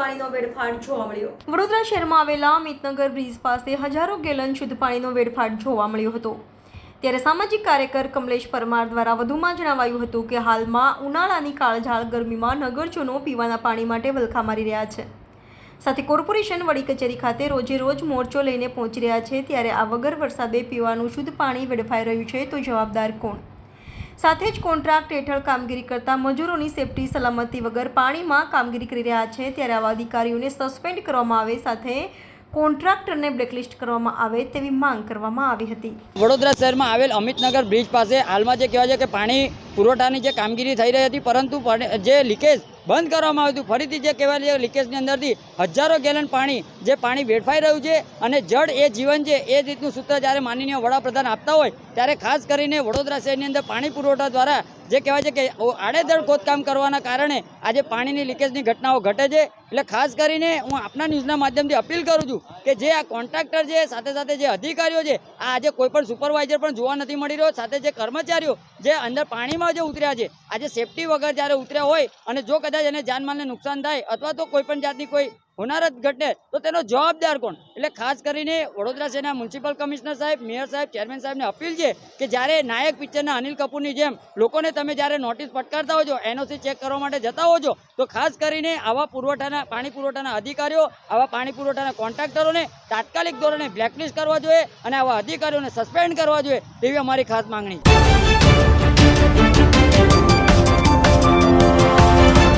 પાણીનો વેડફાટ જોવા મળ્યો। વડોદરા શહેરમાં આવેલા અમિતનગર બ્રિજ પાસે હજારો ગેલન શુદ્ધ પાણીનો વેડફાટ જોવા મળ્યો હતો। ત્યારે સામાજિક કાર્યકર કમલેશ પરમાર દ્વારા વધુમાં જણાવાયું હતું કે હાલમાં ઉનાળાની કાળઝાળ ગરમીમાં નગરજનો પીવાના પાણી માટે વલખા મારી રહ્યા છે। સાથે કોર્પોરેશન વડી કચેરી ખાતે રોજે રોજ મોરચો લઈને પહોંચી રહ્યા છે। ત્યારે આ વગર વરસાદે પીવાનું શુદ્ધ પાણી વેડફાઈ રહ્યું છે તો જવાબદાર કોણ? સાથે જ કોન્ટ્રાક્ટ હેઠળ કામગીરી કરતા મજૂરોની સેફટી સલામતી વગર પાણીમાં કામગીરી કરી રહ્યા છે। ત્યારે આવા અધિકારીઓને સસ્પેન્ડ કરવામાં આવે, સાથે કોન્ટ્રાક્ટરને બ્લેકલિસ્ટ કરવામાં આવે તેવી માંગ કરવામાં આવી હતી। વડોદરા શહેરમાં આવેલ અમિતનગર બ્રિજ પાસે હાલમાં જે કહેવાય છે કે પાણી પુરવઠાની જે કામગીરી થઈ રહી હતી, પરંતુ જે લીકેજ બંધ કરવામાં આવ્યું હતું, ફરીથી જે કહેવાય છે લીકેજની અંદરથી હજારો ગેલન પાણી જે પાણી વેડફાઈ રહ્યું છે। અને જળ એ જીવન છે એ રીતનું સૂત્ર જ્યારે માનનીય વડાપ્રધાન આપતા હોય ત્યારે ખાસ કરીને વડોદરા શહેરની અંદર પાણી પુરવઠા દ્વારા જે કહેવાય છે કે આડેધડ ખોદકામ કરવાના કારણે આજે પાણીની લીકેજની ઘટનાઓ ઘટે છે। એટલે ખાસ કરીને હું આપના ન્યૂઝના માધ્યમથી અપીલ કરું છું કે જે આ કોન્ટ્રાક્ટર છે, સાથે સાથે જે અધિકારીઓ છે, આ આજે કોઈ પણ સુપરવાઇઝર પણ જોવા નથી મળી રહ્યો, સાથે જે કર્મચારીઓ જે અંદર પાણીમાં જે ઉતર્યા છે, આજે સેફટી વગર જ્યારે ઉતર્યા હોય અને જો કદાચ એને જાનમાલને નુકસાન થાય અથવા તો કોઈ પણ જાતની કોઈ હોનારત ઘટે તો તેનો જવાબદાર કોણ? એટલે ખાસ કરીને વડોદરા શહેરના મ્યુનિસિપલ કમિશનર સાહેબ, મેયર સાહેબ, ચેરમેન સાહેબને અપીલ છે કે જ્યારે નાયક પિક્ચરના અનિલ કપૂરની જેમ લોકોને તમે જ્યારે નોટિસ ફટકારતા હો છો, એનઓસી ચેક કરવા માટે જતા હો છો, તો ખાસ કરીને આવા પાણી પુરવઠાના અધિકારીઓ, આવા પાણી પુરવઠાના કોન્ટ્રાક્ટરોને તાત્કાલિક ધોરણે બ્લેકલિસ્ટ કરવા જોઈએ અને આવા અધિકારીઓને સસ્પેન્ડ કરવા જોઈએ તેવી અમારી ખાસ માંગણી।